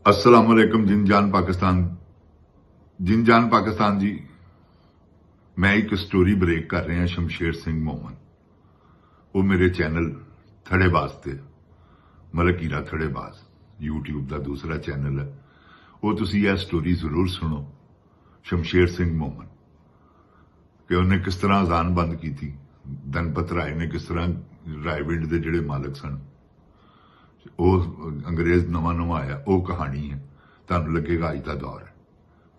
अस्सलाम वालेकुम जिन जान पाकिस्तान जी। मैं एक स्टोरी ब्रेक कर रहा शमशेर सिंह मोमन। वो मेरे चैनल थड़ेबाज ते मलकीरा थड़ेबाज यूट्यूब का दूसरा चैनल है। वो तुसी यह स्टोरी जरूर सुनो। शमशेर सिंह मोमन कि उन्हें किस तरह अजान बंद की थी, धनपत राय ने किस तरह रायविंड के जिहड़े मालक सन वो अंग्रेज नवा नवा आया, वो कहानी है। तुहानू लगेगा अज का दौर है,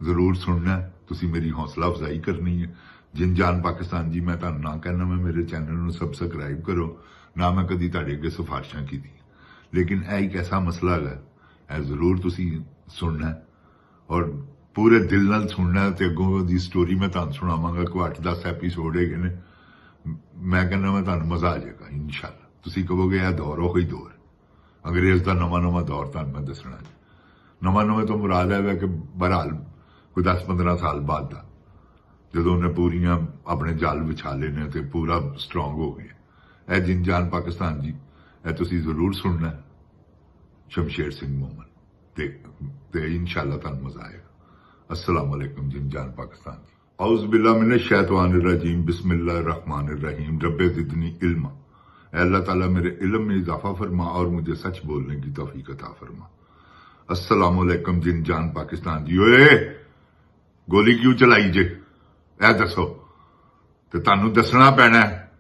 जरूर सुनना। तुसी मेरी हौसला अफजाई करनी है। जिन जान पाकिस्तान जी, मैं तुहानू ना कहना मैं मेरे चैनल में सबसक्राइब करो, ना मैं कदी तुहाडे अगे सिफारिशां की, लेकिन यह एक ऐसा मसला है, यह जरूर तुसी सुनना और पूरे दिल नाल सुनना। तो अगों दी स्टोरी मैं तुहानू सुणावांगा। कोई 8-10 एपीसोड है ने। मैं कहना मैं तुहानू मजा आ जाएगा इंशाअल्लाह। तुसी कहोगे यह दौर वही दौर अंग्रेज का नवा नवा दौर तुहानू मैं दसना। नवा नवे तो मुराद है कि बहरहाल कोई 10-15 साल बाद का, जो उन्हें पूरियां अपने जाल विछा लेने ते पूरा स्ट्रोंग हो गया। यह जिन जान पाकिस्तान जी, यह तुसी जरूर सुनना शमशेर सिंह मोमन ते इंशाअल्लाह तुहानू मजा आएगा। अस्सलाम वालेकुम जिन जान पाकिस्तान जी। औज़ बिल्लाहि मिनश शैतानिर रजीम, बिस्मिल्लाहिर रहमानिर रहीम। रब्बे ज़िदनी इल्मा, अल्लाह ताला मेरे इल्म में इजाफा फरमा और मुझे सच बोलने की तौफीक अता फरमा। अस्सलाम वालेकुम जिन जान पाकिस्तान जी। ओए गोली क्यों चलाई जे, ए दसो। ते तुहानू दसना पैना है,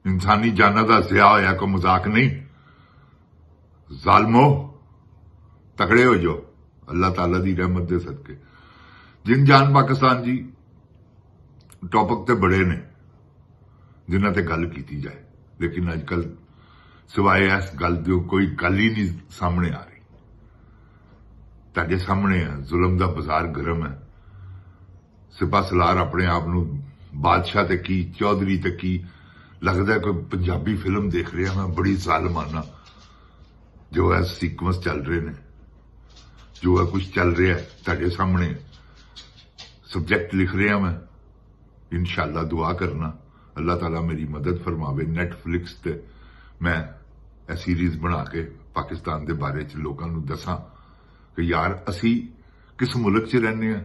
इंसानी जाना का ज़िया होया कोई मजाक नहीं। जालमो तकड़े हो जाओ अल्लाह ताला की रहमत दे सदके। जिन जान पाकिस्तान जी, टॉपिक तो बड़े ने जिन्हां ते गल की जाए, लेकिन अजकल सिवाय इस गल दो कोई गल ही नहीं सामने आ रही। तुहाडे सामने है जुल्म का बाजार गर्म है। सिपा सलार अपने आप न बादशाह ते की चौधरी ते की लगता है कोई पंजाबी फिल्म देख रहा मैं, बड़ी जालमाना जो है सीक्वेंस चल रहे ने, जो है कुछ चल रहा है तुहाडे सामने। सब्जेक्ट लिख रहा मैं, इंशाअल्लाह दुआ करना अल्लाह ताला मेरी मदद फरमावे। नेटफ्लिक्स ते मैं ए सीरीज बना के पाकिस्तान के बारे च लोगों को दसा कि यार असी किस मुल्क च रहने हैं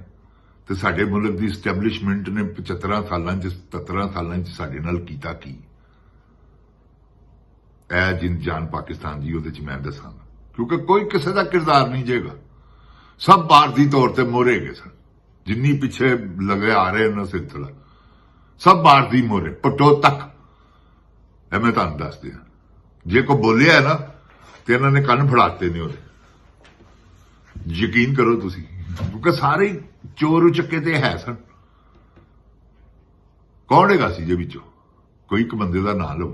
ते साडे मुल्क की इस्टैबलिशमेंट ने 75 सालों 77 सालों साडे नाल कीता की। ए जिन जान पाकिस्तान जी उहदे च मैं दसांगा, क्योंकि कोई किसी का किरदार नहीं जेगा। सब भारतीय तौर पर मोहरे गए सन, जिन्नी पिछे लगे आ रहे उन्होंने सिलसिला सब भारतीय मोहरे पटो तक। मैं तुहानू दस दिया, जे को बोलिया है ना तो इन्होंने कन फड़ाते ने उहदे। यकीन करो तुसी, क्योंकि सारे चोर उचक्के ते है सन। कौन हैगा सी जे विचों कोई एक बंदे का नाम लो,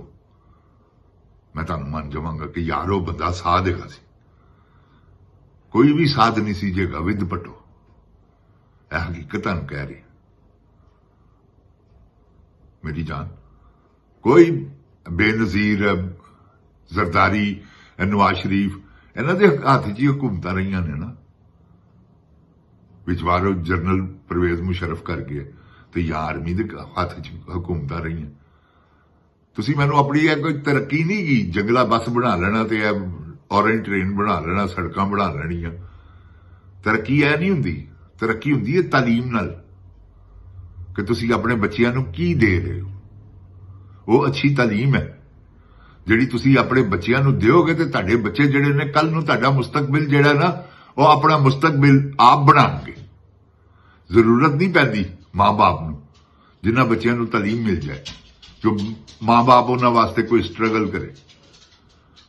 मैं तुहानू मन जावांगा कि यार वो बंदा साध हैगा सी। कोई भी साध नहीं सी जेगा विद पटो। यह हकीकत तुहानू कह रही मेरी जान। कोई बेनजीर जरदारी नवाज शरीफ इन्हों के हाथ च ही हुकूमत रही ने ना। विचवारो जनरल परवेज मुशर्रफ कर गए तो या आर्मी के हाथ च हुकूमत रही। तुसी मैनू अपनी कोई तरक्की नहीं की, जंगला बस बना लेना तो ऑरेंज ट्रेन बना लेना, सड़क बना लेनिया। तरक्की यह नहीं हुंदी। तरक्की हुंदी है तालीम नाल, कि तुसी अपने बच्चों को की दे रहे हो। वो अच्छी तालीम है जिहड़ी तुसी अपने बच्चों को दोगे तो तुहाडे बच्चे जिहड़े ने कल नूं तुहाडा मुस्तकबिल जिहड़ा ना वो अपना मुस्तकबिल आप बनाएंगे। जरूरत नहीं पैंदी मां बाप नूं, जिन्हां बच्चों को तालीम मिल जाए, जो मां बाप उन्हां वास्ते कोई स्ट्रगल करे।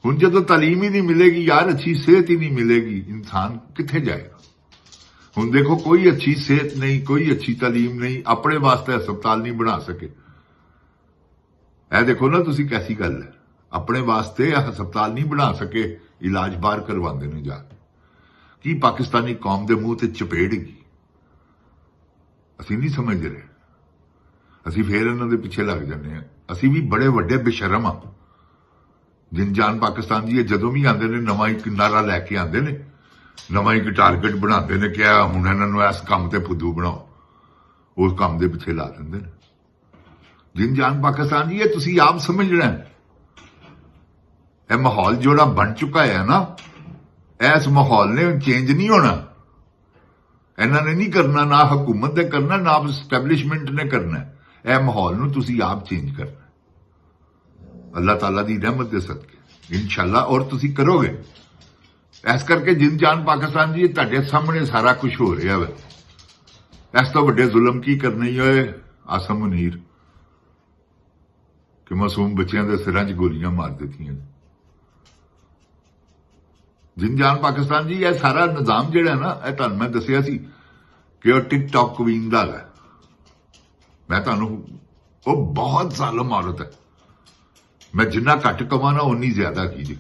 हुण जदों तालीम ही नहीं मिलेगी यार, अच्छी सेहत ही नहीं मिलेगी, इंसान कित्थे जाएगा। हुण देखो कोई अच्छी सेहत नहीं, कोई अच्छी तालीम नहीं, अपने वास्ते हस्पताल नहीं बना सके। ऐ देखो ना तुसी कैसी गल है, अपने वास्ते हस्पताल नहीं बना सके, इलाज बाहर करवाते ने जाके। की पाकिस्तानी कौम के मुंह से चपेड़गी? असी नहीं समझ रहे, असी फिर इन्हों के पिछे लग जाने हैं। असी भी बड़े वड्डे बेशरम हाँ। जिन जान पाकिस्तान जी जदों भी आते हैं नवा एक नारा लैके आते हैं, नवा एक टारगेट बनाते हैं, क्या हुण इन्होंने इस काम से फुद्दू बनाओ, उस काम के पिछे ला देंगे। जिन जान पाकिस्तान जी ये तुसी आप समझना है, यह माहौल जोड़ा बन चुका है ना, ਇਸ ਮਾਹੌਲ ਨੇ ਚੇਂਜ ਨਹੀਂ ਹੋਣਾ। ਇਹਨਾਂ ਨੇ ਨਹੀਂ ਕਰਨਾ, ਨਾ ਹਕੂਮਤ ਨੇ ਕਰਨਾ, ਨਾ ਸਟੈਬਲਿਸ਼ਮੈਂਟ ਨੇ ਕਰਨਾ। ਇਹ ਮਾਹੌਲ ਨੂੰ ਤੁਸੀਂ ਆਪ ਚੇਂਜ ਕਰਨਾ ਅੱਲਾਹ ਤਾਲਾ ਦੀ ਰਹਿਮਤ ਦੇ ਸਦਕੇ ਇਨਸ਼ਾਅੱਲਾ, ਔਰ ਤੁਸੀਂ ਕਰੋਗੇ। ਇਸ ਕਰਕੇ ਜਿੰਦ ਜਾਨ ਪਾਕਿਸਤਾਨ ਜੀ, ਤੁਹਾਡੇ ਸਾਹਮਣੇ ਸਾਰਾ ਕੁਝ ਹੋ ਰਿਹਾ ਵਾ। ਇਸ ਤੋਂ ਵੱਡੇ ਜ਼ੁਲਮ ਕੀ ਕਰਨੇ ਹੀ ਹੋਏ ਆਸਮ ਮੁਨੀਰ ਕਿ ਮਾਸੂਮ ਬੱਚਿਆਂ ਦੇ ਸਿਰਾਂ 'ਚ ਗੋਲੀਆਂ ਮਾਰ ਦਿੱਤੀਆਂ। ਜਿੰਦ ਜਾਨ ਪਾਕਿਸਤਾਨ ਜੀ, ਇਹ ਸਾਰਾ ਨਿਜ਼ਾਮ ਜਿਹੜਾ ਨਾ, ਇਹ ਤੁਹਾਨੂੰ ਮੈਂ ਦੱਸਿਆ ਸੀ ਕਿ ਉਹ ਟਿਕਟੌਕ ਕੁਈਨ ਦਾ ਹੈ। ਮੈਂ ਤੁਹਾਨੂੰ, ਉਹ ਬਹੁਤ ਜ਼ਾਲਮ ਔਰਤ ਹੈ। ਮੈਂ ਜਿੰਨਾ ਘੱਟ ਕਵਾਂ ਨਾ ਉਨੀ ਜ਼ਿਆਦਾ ਕੀ ਜੀ।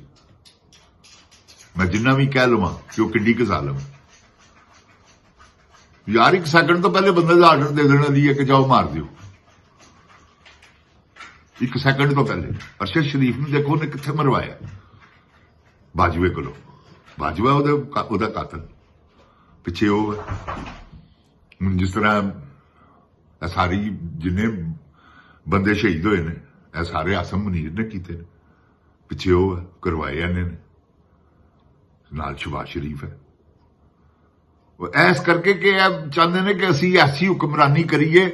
ਮੈਂ ਜਿੰਨਾ ਵੀ ਕਹਿ ਲਵਾਂ ਕਿ ਉਹ ਕਿੱਡੀ ਕੁ ਜ਼ਾਲਮ ਹੈ ਯਾਰ। 1 ਸੈਕਿੰਡ ਤੋਂ ਪਹਿਲੇ ਬੰਦੇ ਦਾ ਆਰਡਰ ਦੇ ਦੇਣਾ ਲਈ ਹੈ ਕਿ ਜਾਓ ਮਾਰ ਦਿਓ। 1 ਸੈਕਿੰਡ ਤੋਂ ਪਹਿਲੇ ਅਰਸ਼ਦ ਸ਼ਰੀਫ ਨੂੰ ਦੇਖੋ ਉਹਨੇ ਕਿੱਥੇ ਮਰਵਾਇਆ, ਬਾਜਵੇ ਕੋਲੋਂ। ਬਾਜਵਾ ਉਹਦਾ ਕਾਤਲ, ਪਿੱਛੇ ਉਹ ਹੁਣ ਜਿਸ ਤਰ੍ਹਾਂ ਇਹ ਸਾਰੀ ਜਿੰਨੇ ਬੰਦੇ ਸ਼ਹੀਦ ਹੋਏ ਨੇ, ਇਹ ਸਾਰੇ ਆਸਮ ਮੁਨੀਰ ਨੇ ਕੀਤੇ ਨੇ। ਪਿੱਛੇ ਉਹ ਕਰਵਾਏ ਇਹਨੇ ਨੇ, ਨਾਲ ਸ਼ਬਾਜ਼ ਸ਼ਰੀਫ ਹੈ। ਉਹ ਐਸ ਕਰਕੇ ਕਿ ਇਹ ਚਾਹੁੰਦੇ ਨੇ ਕਿ ਅਸੀਂ ਐਸੀ ਹੁਕਮਰਾਨੀ ਕਰੀਏ,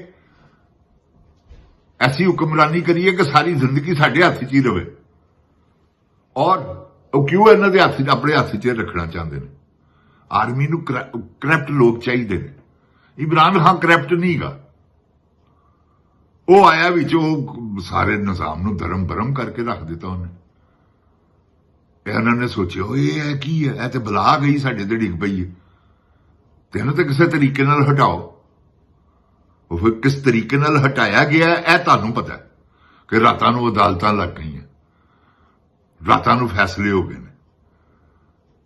ਐਸੀ ਹੁਕਮਰਾਨੀ ਕਰੀਏ ਕਿ ਸਾਰੀ ਜ਼ਿੰਦਗੀ ਸਾਡੇ ਹੱਥ 'ਚ ਹੀ ਰਵੇ। ਔਰ ਉਹ ਕਿਉਂ ਇਹਨਾਂ ਦੇ ਹੱਥ 'ਚ, ਆਪਣੇ ਹੱਥ 'ਚ ਰੱਖਣਾ ਚਾਹੁੰਦੇ ਨੇ? ਆਰਮੀ ਨੂੰ ਕਰਪਟ ਲੋਕ ਚਾਹੀਦੇ ਨੇ। ਇਮਰਾਨ ਖਾਨ ਕਰਪਟ ਨਹੀਂਗਾ। ਉਹ ਆਇਆ ਵਿੱਚ, ਉਹ ਸਾਰੇ ਨਿਜ਼ਾਮ ਨੂੰ ਧਰਮ ਭਰਮ ਕਰਕੇ ਰੱਖ ਦਿੱਤਾ ਉਹਨੇ। ਇਹਨਾਂ ਨੇ ਸੋਚਿਆ ਇਹ ਕੀ ਹੈ, ਇਹ ਤੇ ਬਲਾ ਗਈ ਸਾਡੇ ਤੇ ਡਿੱਗ ਪਈ ਹੈ, ਤੇ ਇਹਨੂੰ ਤੇ ਕਿਸੇ ਤਰੀਕੇ ਨਾਲ ਹਟਾਓ। ਉਹ ਫਿਰ ਕਿਸ ਤਰੀਕੇ ਨਾਲ ਹਟਾਇਆ ਗਿਆ ਇਹ ਤੁਹਾਨੂੰ ਪਤਾ ਹੈ ਕਿ ਰਾਤਾਂ ਨੂੰ ਅਦਾਲਤਾਂ ਲੱਗ ਗਈਆਂ, ਰਾਤਾਂ ਨੂੰ ਫੈਸਲੇ ਹੋ ਗਏ ਨੇ।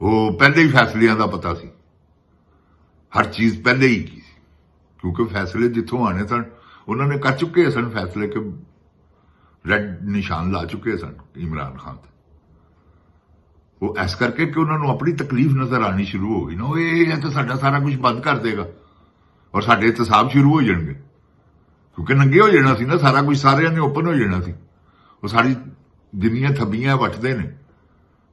ਉਹ ਪਹਿਲੇ ਹੀ ਫੈਸਲਿਆਂ ਦਾ ਪਤਾ ਸੀ, ਹਰ ਚੀਜ਼ ਪਹਿਲੇ ਹੀ ਕੀ ਸੀ, ਕਿਉਂਕਿ ਫੈਸਲੇ ਜਿੱਥੋਂ ਆਣੇ ਸਨ ਉਹਨਾਂ ਨੇ ਕਰ ਚੁੱਕੇ ਸਨ ਫੈਸਲੇ, ਕਿ ਰੈੱਡ ਨਿਸ਼ਾਨ ਲਾ ਚੁੱਕੇ ਸਨ ਇਮਰਾਨ ਖਾਨ ਤੇ। ਉਹ ਇਸ ਕਰਕੇ ਕਿ ਉਹਨਾਂ ਨੂੰ ਆਪਣੀ ਤਕਲੀਫ ਨਜ਼ਰ ਆਣੀ ਸ਼ੁਰੂ ਹੋ ਗਈ ਨਾ। ਉਹ ਇਹ ਤਾਂ ਸਾਡਾ ਸਾਰਾ ਕੁਝ ਬੰਦ ਕਰ ਦੇਗਾ ਔਰ ਸਾਡੇ ਇਤਸਾਬ ਸ਼ੁਰੂ ਹੋ ਜਾਣਗੇ, ਕਿਉਂਕਿ ਨੰਗੇ ਹੋ ਜਾਣਾ ਸੀ ਨਾ ਸਾਰਾ ਕੁਝ, ਸਾਰਿਆਂ ਨੇ ਓਪਨ ਹੋ ਜਾਣਾ ਸੀ। ਉਹ ਸਾਰੀ ਜਿੰਨੀਆਂ ਥੱਬੀਆਂ ਵੱਟਦੇ ਨੇ,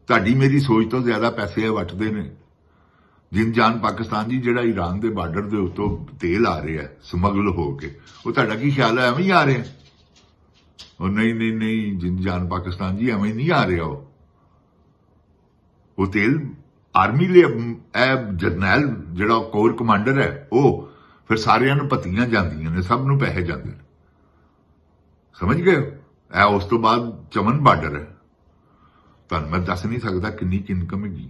ਤੁਹਾਡੀ ਮੇਰੀ ਸੋਚ ਤੋਂ ਜ਼ਿਆਦਾ ਪੈਸੇ ਵੱਟਦੇ ਨੇ। ਜਿੰਦ ਜਾਨ ਪਾਕਿਸਤਾਨ ਜੀ, ਜਿਹੜਾ ਈਰਾਨ ਦੇ ਬਾਰਡਰ ਦੇ ਉੱਤੋਂ ਤੇਲ ਆ ਰਿਹਾ ਸਮਗਲ ਹੋ ਕੇ, ਉਹ ਤੁਹਾਡਾ ਕੀ ਖਿਆਲ ਹੈ ਐਵੇਂ ਹੀ ਆ ਰਿਹਾ? ਉਹ ਨਹੀਂ ਜਿੰਦ ਜਾਨ ਪਾਕਿਸਤਾਨ ਜੀ, ਐਵੇਂ ਨਹੀਂ ਆ ਰਿਹਾ। ਉਹ ਤੇਲ ਆਰਮੀ ਲਈ, ਇਹ ਜਰਨੈਲ ਜਿਹੜਾ ਕੋਰ ਕਮਾਂਡਰ ਹੈ, ਉਹ ਫਿਰ ਸਾਰਿਆਂ ਨੂੰ ਪੱਤੀਆਂ ਜਾਂਦੀਆਂ ਨੇ, ਸਭ ਨੂੰ ਪੈਸੇ ਜਾਂਦੇ ਨੇ, ਸਮਝ ਗਏ? ਇਹ ਉਸ ਤੋਂ ਬਾਅਦ ਚਮਨ ਬਾਰਡਰ ਹੈ। ਤੁਹਾਨੂੰ ਮੈਂ ਦੱਸ ਨਹੀਂ ਸਕਦਾ ਕਿੰਨੀ ਕੀ ਇਨਕਮ ਹੈਗੀ,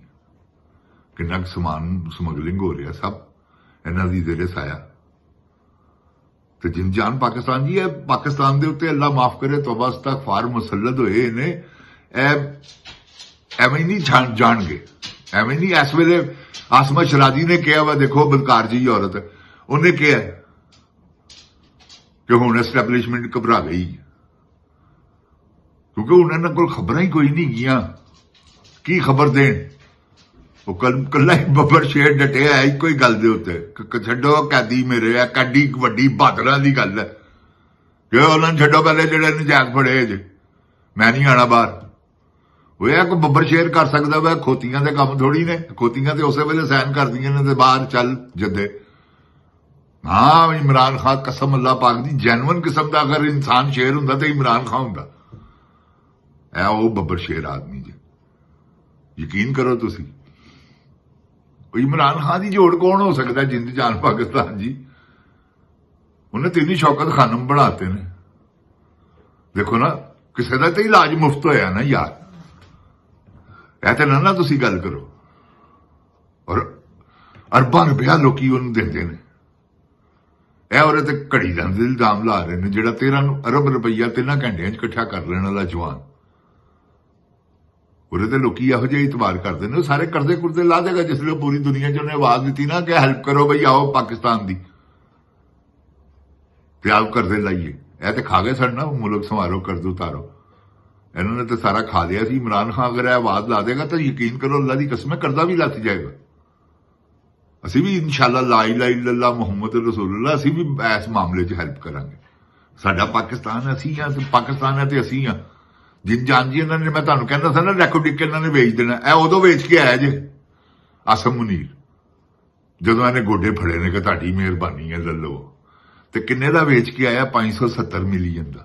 ਕਿੰਨਾ ਸਮਾਨ ਸਮਗਲਿੰਗ ਹੋ ਰਿਹਾ, ਸਭ ਇਹਨਾਂ ਦੀ ਜ਼ੇਰੇ ਸਾਇਆ। ਤੇ ਜਿੰਦ ਜਾਨ ਪਾਕਿਸਤਾਨ ਜੀ, ਇਹ ਪਾਕਿਸਤਾਨ ਦੇ ਉੱਤੇ ਅੱਲਾ ਮਾਫ ਕਰੇ ਤੌਬਾ ਇਸਤਗਫਾਰ ਮੁਸੱਲਦ ਹੋਏ ਨੇ। ਐਵੇਂ ਨਹੀਂ ਜਾਣਗੇ, ਐਵੇਂ ਨਹੀਂ। ਇਸ ਵੇਲੇ ਆਸਮਾ ਸ਼ਰਾਜੀ ਨੇ ਕਿਹਾ ਵਾ, ਦੇਖੋ ਬਦਕਾਰ ਜੀ ਔਰਤ, ਉਹਨੇ ਕਿਹਾ ਕਿ ਹੁਣ ਐਸਟੈਬਲਿਸ਼ਮੈਂਟ ਘਬਰਾ ਗਈ, ਕਿਉਂਕਿ ਉਹਨਾਂ ਕੋਲ ਖਬਰਾਂ ਹੀ ਕੋਈ ਨਹੀਂ ਗਈਆਂ। ਕੀ ਖਬਰ ਦੇਣ? ਉਹ ਕੱਲਾ ਹੀ ਬੱਬਰ ਸ਼ੇਰ ਡਟਿਆ ਹੈ ਇੱਕੋ ਹੀ ਗੱਲ ਦੇ ਉੱਤੇ। ਛੱਡੋ ਕੈਦੀ ਮੇਰੇ ਆ, ਕੱਡੀ ਵੱਡੀ ਬਹਾਦਰਾਂ ਦੀ ਗੱਲ ਹੈ ਕਿ ਉਹਨਾਂ ਨੂੰ ਛੱਡੋ, ਪਹਿਲੇ ਜਿਹੜੇ ਨਜਾਇਜ਼ ਫੜੇ ਜੇ, ਮੈਂ ਨਹੀਂ ਆਣਾ ਬਾਹਰ। ਉਹ ਇਹ ਕੋਈ ਬੱਬਰ ਸ਼ੇਰ ਕਰ ਸਕਦਾ ਵਾ, ਖੋਤੀਆਂ ਦੇ ਕੰਮ ਥੋੜੀ ਨੇ। ਖੋਤੀਆਂ ਤੇ ਉਸੇ ਵੇਲੇ ਸਾਈਨ ਕਰਦੀਆਂ ਨੇ ਤੇ ਬਾਹਰ ਚੱਲ ਜੱਦੇ। ਹਾਂ, ਇਮਰਾਨ ਖਾਨ ਕਸਮ ਅੱਲਾ ਪਾਕ ਦੀ, ਜੈਨੂਅਨ ਕਿਸਮ ਦਾ ਅਗਰ ਇਨਸਾਨ ਸ਼ੇਰ ਹੁੰਦਾ ਤੇ ਇਮਰਾਨ ਖਾਨ ਹੁੰਦਾ। ਇਹ ਉਹ ਬੱਬਰ ਸ਼ੇਰ ਆਦਮੀ ਜੀ, ਯਕੀਨ ਕਰੋ ਤੁਸੀਂ। ਇਮਰਾਨ ਖਾਨ ਦੀ ਜੋੜ ਕੌਣ ਹੋ ਸਕਦਾ ਜਿੰਦ ਜਾਨ ਪਾਕਿਸਤਾਨ ਜੀ? ਉਹਨੇ 3 ਸ਼ੌਕਤ ਖਾਨਮ ਬਣਾਤੇ ਨੇ। ਦੇਖੋ ਨਾ, ਕਿਸੇ ਦਾ ਤੇ ਇਲਾਜ ਮੁਫਤ ਹੋਇਆ ਨਾ ਯਾਰ। ਇਹ ਤੇ ਨਾ ਤੁਸੀਂ ਗੱਲ ਕਰੋ। ਔਰ ਅਰਬਾਂ ਰੁਪਇਆ ਲੋਕੀ ਉਹਨੂੰ ਦਿੰਦੇ ਨੇ। ਇਹ ਉਹਦੇ ਤੇ ਘੜੀ ਦਾ ਇਲਜ਼ਾਮ ਲਾ ਰਹੇ ਨੇ, ਜਿਹੜਾ 13 ਅਰਬ ਰੁਪਈਆ 3 ਘੰਟਿਆਂ 'ਚ ਇਕੱਠਾ ਕਰ ਲੈਣ ਵਾਲਾ ਜਵਾਨ। ਉਹਦੇ ਤੇ ਲੋਕੀ ਇਹੋ ਜਿਹਾ ਇਤਬਾਰ ਕਰਦੇ ਨੇ। ਉਹ ਸਾਰੇ ਕਰਜ਼ੇ ਕੁਰਜ਼ੇ ਲਾ ਦੇਗਾ ਜਿਸ ਲਈ ਪੂਰੀ ਦੁਨੀਆ 'ਚ ਉਹਨੇ ਆਵਾਜ਼ ਦਿੱਤੀ ਨਾ ਕਿ ਹੈਲਪ ਕਰੋ ਬਈ, ਆਓ ਪਾਕਿਸਤਾਨ ਦੀ, ਤੇ ਆਪ ਕਰਜ਼ੇ ਲਾਈਏ। ਇਹ ਤੇ ਖਾ ਗਏ ਸਨ ਨਾ, ਮੁਲਕ ਸੰਵਾਰੋ ਕਰਜ਼ ਉਤਾਰੋ। ਇਹਨਾਂ ਨੇ ਤਾਂ ਸਾਰਾ ਖਾ ਲਿਆ ਸੀ। ਇਮਰਾਨ ਖਾਨ ਅਗਰ ਇਹ ਆਵਾਜ਼ ਲਾ ਦੇਗਾ ਤਾਂ ਯਕੀਨ ਕਰੋ ਅੱਲਾ ਦੀ ਕਸਮ, ਕਰਜ਼ਾ ਵੀ ਲੱਥ ਜਾਏਗਾ। ਅਸੀਂ ਵੀ ਇਨਸ਼ਾਅੱਲਾ ਲਾ ਇਲਾਹਾ ਇल्लल्लाह ਮੁਹੰਮਦ ਰਸੂਲullah, ਅਸੀਂ ਵੀ ਇਸ ਮਾਮਲੇ 'ਚ ਹੈਲਪ ਕਰਾਂਗੇ। ਸਾਡਾ ਪਾਕਿਸਤਾਨ ਅਸੀਂ ਆ, ਪਾਕਿਸਤਾਨ ਹੈ ਤੇ ਅਸੀਂ ਆ। ਜਿੰਦ ਜਾਨ ਜੀ, ਇਹਨਾਂ ਨੇ, ਮੈਂ ਤੁਹਾਨੂੰ ਕਹਿੰਦਾ ਸੀ ਨਾ, ਰੈਕੋਰਡ ਇੱਕ ਇਹਨਾਂ ਨੇ ਵੇਚ ਦੇਣਾ। ਇਹ ਉਦੋਂ ਵੇਚ ਕੇ ਆਇਆ ਜੇ ਆਸਮ ਮੁਨੀਰ ਜਦੋਂ ਇਹਨੇ ਗੋਡੇ ਫੜੇ ਨੇ ਕਿ ਤੁਹਾਡੀ ਮਿਹਰਬਾਨੀ ਹੈ ਲੈ ਲਓ, ਤੇ ਕਿੰਨੇ ਦਾ ਵੇਚ ਕੇ ਆਇਆ? 570 ਮਿਲੀਅਨ ਦਾ।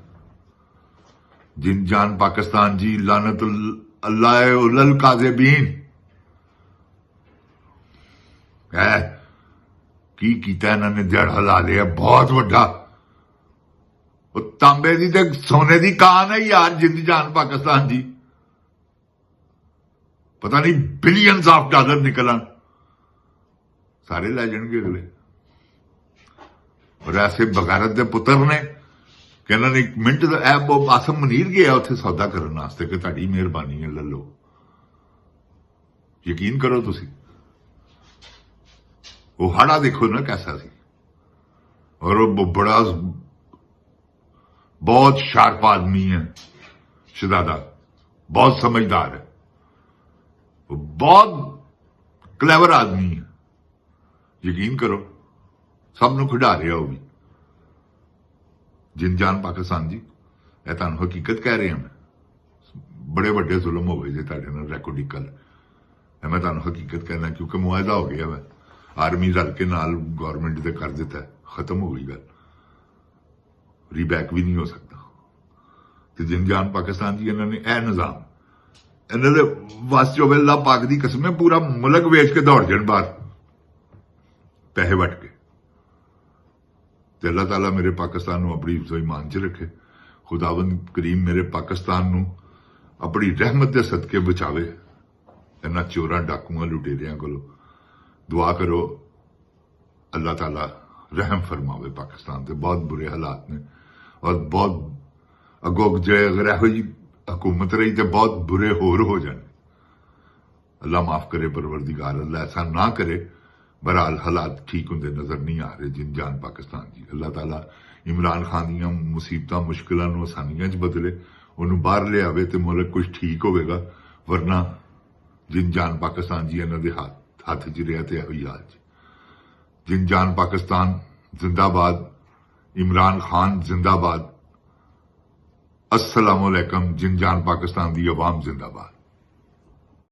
ਜਿਨ ਜਾਨ ਪਾਕਿस्तान जी लानत अल्लाह उलल काज़िबीन है की कीता इन्होंने दिहाड़ा ला लिया बहुत वड्डा। तांबे दी ते सोने दी कान है यार जिंद जान पाकिस्तान जी। पता नहीं बिलियंस ऑफ डॉलर निकलन, सारे लै जाएंगे अगले। और ऐसे बगारत के पुत्र ने कि इन्होंने एक मिनट आसम मुनीर गया उत्थे सौदा करने वास्ते कि तुहाडी मेहरबानी है ले लो। यकीन करो तुसी, वो हाड़ा देखो ना कैसा सी। और वो बड़ा बहुत शार्प आदमी है शहजादा, बहुत समझदार है, वो बहुत क्लेवर आदमी है। यकीन करो सब नूं खिडा रहा वो भी। जिन जान पाकिस्तान जी यह तुहानूं हकीकत कह रहा मैं, बड़े वड्डे जुल्म हो गए जे तुहाडे नाल रैकोडिकल, मैं तुहानूं हकीकत कहना क्योंकि मुआहदा हो गया वै, आर्मी रल के नाल गौरमेंट दे कर दिता है, खत्म हो गई गल, रीबैक भी नहीं हो सकता। तो जिन जान पाकिस्तान जी इन्होंने यह निजाम इन्होंने वास्ते होवे, अल्लाह पाक दी कसम है पूरा मुल्क वेच के दौड़ जान बाहर पैसे वट के। ते अल्लाह ताला मेरे पाकिस्तान नूं अपनी हिफ्ज़ो ईमान च रखे, खुदावंद करीम मेरे पाकिस्तान नूं अपनी रहमत दे सदके बचावे इन्हां चोरां डाकुआं लुटेरियां कोलों। दुआ करो अल्लाह ताला रहम फरमावे पाकिस्तान ते, बहुत बुरे हालात ने और बहुत अगों जे अगर इहो जी हुकूमत रही तो बहुत बुरे होर हो जाने। अल्लाह माफ करे परवरदिगार, अल्लाह ऐसा ना करे। बहरहाल हालात ठीक होंदे नजर नहीं आ रहे जिन जान पाकिस्तान जी। अल्लाह ताला इमरान खान दियां मुसीबतां मुश्किलां नूं आसानियां च बदले, उन्होंने बाहर ले आवे तो मुल्क कुछ ठीक होगा, वरना जिन जान पाकिस्तान जी इन्हां दे हाथ च रहा तो यही हाल जी। जिन जान पाकिस्तान जिंदाबाद, इमरान खान जिंदाबाद। अस्सलामुअलैकुम। जिन जान पाकिस्तान दी अवाम जिंदाबाद।